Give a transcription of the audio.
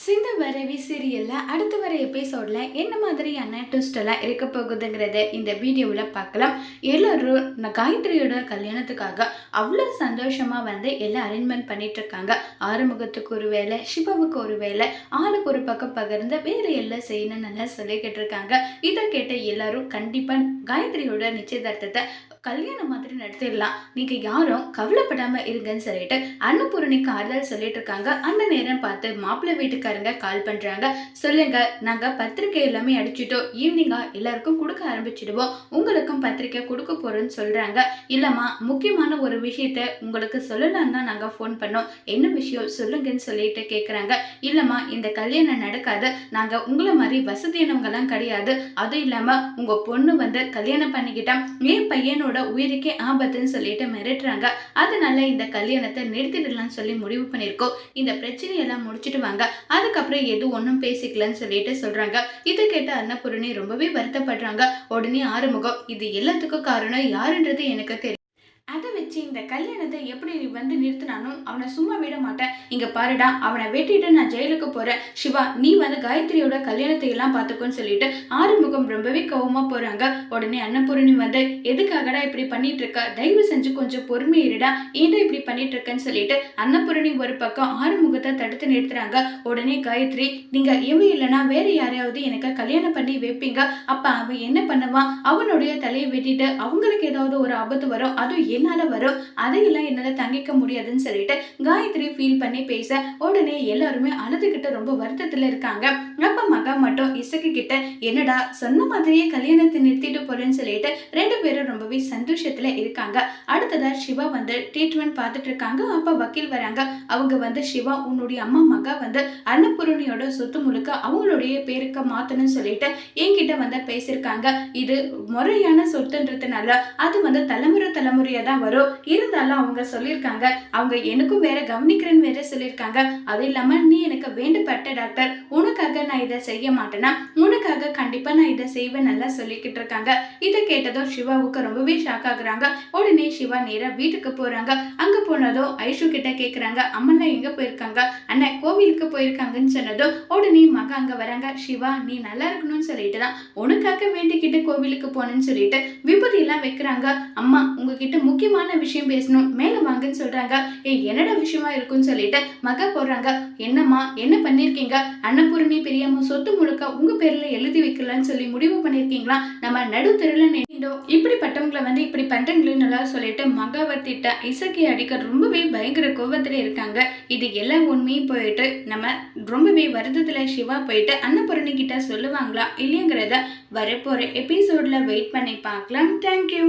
சிந்து வரவி சீரியல்ல அடுத்து வர எபிசோட்ல என்ன மாதிரியான ட்விஸ்ட் எல்லாம் இருக்க போகுதுங்கிறத இந்த வீடியோவில் பார்க்கலாம். எல்லாரும் காயத்ரியோட கல்யாணத்துக்காக அவ்வளோ சந்தோஷமா எல்லாம் அரேஞ்ச்மெண்ட் பண்ணிட்டு இருக்காங்க. ஆறுமுகத்துக்கு ஒரு வேலை, சிவாவுக்கு ஒரு வேலை, ஆளுக்கு ஒரு பக்கம் பகிர்ந்து வேலை எல்லாம் செய்யணும்னு சொல்லிக்கிட்டு இருக்காங்க. இதை கேட்ட எல்லாரும் கண்டிப்பா காயத்ரியோட நிச்சயதார்த்தத்தை கல்யாணம் மாதிரி நடத்திடலாம், நீங்க யாரும் கவலைப்படாம இருங்கன்னு சொல்லிட்டு அன்னபூரணிக்கு ஆறுதல் சொல்லிட்டு இருக்காங்க. அந்த நேரம் பார்த்து மாப்பிள்ளை வீட்டுக்காரங்க கால் பண்றாங்க. சொல்லுங்க, நாங்க பத்திரிக்கை எல்லாமே அடிச்சுட்டோம், ஈவினிங்கா எல்லாருக்கும் கொடுக்க ஆரம்பிச்சிடுவோம், உங்களுக்கும் பத்திரிக்கை கொடுக்க போறோம்னு சொல்றாங்க. இல்லம்மா, முக்கியமான ஒரு விஷயத்த உங்களுக்கு சொல்லலாம் தான் நாங்க போன் பண்ணோம், என்ன விஷயம் சொல்லுங்கன்னு சொல்லிட்டு கேக்குறாங்க. இல்லம்மா, இந்த கல்யாணம் நடக்காது, நாங்க உங்களை மாதிரி வசதியானவங்க எல்லாம் கிடையாது, அதுவும் இல்லாம உங்க பொண்ணு கல்யாணம் பண்ணிக்கிட்டா என் பையனோட உயிருக்கே ஆபத்துன்னு சொல்லிட்டு மிரட்டுறாங்க. அதனால இந்த கல்யாணத்தை நிறுத்திடலாம்னு சொல்லி முடிவு பண்ணிருக்கோம், இந்த பிரச்சனையெல்லாம் முடிச்சுட்டு வாங்க, அதுக்கப்புறம் எதுவும் ஒன்றும் பேசிக்கலன்னு சொல்லிட்டு சொல்றாங்க. இதை கேட்ட அன்னபூரணி ரொம்பவே வருத்தப்படுறாங்க. உடனே ஆறுமுகம், இது எல்லாத்துக்கும் காரணம் யாருன்றது எனக்கு தெரியும், அதை வச்சு இந்த கல்யாணத்தை எப்படி நிறுத்தினாலும் அவனை சும்மா விட மாட்டேன், இங்க பாருடா, அவனை வெட்டிட்டு நான் ஜெயிலுக்கு போறேன், சிவா நீ காயத்ரியோட கல்யாணத்தை எல்லாம் பார்த்துக்கோன்னு சொல்லிட்டு ஆறுமுகம் ரொம்பவே கோவமா போறாங்க. உடனே அன்னபூரணி எதுக்காகடா இப்படி பண்ணிட்டு இருக்க, தயவு செஞ்சு கொஞ்சம் பொறுமையிடா, ஏன்டா இப்படி பண்ணிட்டு இருக்கன்னு சொல்லிட்டு அன்னபூரணி ஒரு பக்கம் ஆறுமுகத்தை தடுத்து நிறுத்துறாங்க. உடனே காயத்ரி, நீங்க இவன் இல்லைன்னா வேற யாரையாவது எனக்கு கல்யாணம் பண்ணி வைப்பீங்க, அப்ப அவன் என்ன பண்ணுவான், அவனுடைய தலையை வெட்டிட்டு அவங்களுக்கு ஏதாவது ஒரு ஆபத்து வரும், அதுவும் என்னால வரும், அதையெல்லாம் என்னால தங்கிக்க முடியாதுன்னு சொல்லிட்டு காயத்ரி ஃபீல் பண்ணி பேச உடனே எல்லாருமே அழுதுகிட்ட ரொம்ப வருத்தத்துல இருக்காங்க. அப்ப மகா மட்டும் இசைக்கு கிட்ட, என்னடா சொன்ன மாதிரியே கல்யாணத்தை நிறுத்திட்டு போறேன்னு சொல்லிட்டு ரெண்டு பேரும் ரொம்பவே சந்தோஷத்துல இருக்காங்க. அடுத்ததா சிவா ட்ரீட்மெண்ட் பார்த்துட்டு இருக்காங்க. அப்ப வக்கீல் வராங்க. அவங்க சிவா, உன்னுடைய அம்மா மகா அன்னபூரணியோட சொத்து முழுக்க அவங்களுடைய பேருக்கு மாத்தணும்னு சொல்லிட்டு என்கிட்ட பேசியிருக்காங்க. இது முறையான சொத்துன்றதுனால அது தலைமுறையா தான் வரும், இருந்தாலும் அவங்க சொல்லியிருக்காங்க, அவங்க எனக்கும் வேற கவனிக்கிறேன்னு வேற சொல்லியிருக்காங்க, அது இல்லாம நீ எனக்கு வேண்டப்பட்ட டாக்டர், உனக்காக நான் இதை செய்ய மாட்டேன்னா, உனக்காக கண்டிப்பா நான் இதை செய்வேன் நல்லா சொல்லிக்கிட்டு இருக்காங்க. இதை கேட்டதும் சிவாவுக்கு ரொம்பவே ஷாக் ஆகுறாங்க. உடனே சிவா நேரா வீட்டுக்கு போறாங்க. அங்க போனதும் ஐஷு கிட்ட கேக்குறாங்க, அம்மன்னா எங்க போயிருக்காங்க, அண்ணன் கோவிலுக்கு போயிருக்காங்கன்னு சொன்னதும் உடனே மகா அங்க வராங்க. சிவா, நீ நல்லா இருக்கணும்னு சொல்லிட்டு தான் உனக்காக வேண்டிக்கிட்டு கோவிலுக்கு போனேன்னு சொல்லிட்டு விபூதி எல்லாம் வைக்கிறாங்க. அம்மா, உங்ககிட்ட முக்கியமான விஷயம் பேசணும், மேல வாங்கன்னு சொல்றாங்க. என்னடா விஷயமா இருக்குன்னு சொல்லிட்டு மகா போடுறாங்க. என்னம்மா, என்ன பண்ணிருக்கீங்க, அன்னபூரணி பெரியம்மா சொத்து முழுக்க உங்க பேர்ல எழுதி வைக்கலாம்னு சொல்லி முடிவு பண்ணிருக்கீங்களா, நம்ம நடுத்தெருல நின்றோம், இப்படிப்பட்டவங்களை இப்படி பண்றீங்களேன்னு சொல்லிட்டு மகாவர்த்திட்ட இசைக்கு அடிக்க ரொம்பவே பயங்கர கோபத்துல இருக்காங்க. இது எல்லாம் உண்மையும் போயிட்டு நம்ம ரொம்பவே வருத்தத்துல சிவா போயிட்டு அன்னபூரணி கிட்ட சொல்லுவாங்களா இல்லையங்கிறத வரப்போற எபிசோட்ல வெயிட் பண்ணி பார்க்கலாம். தேங்க்யூ.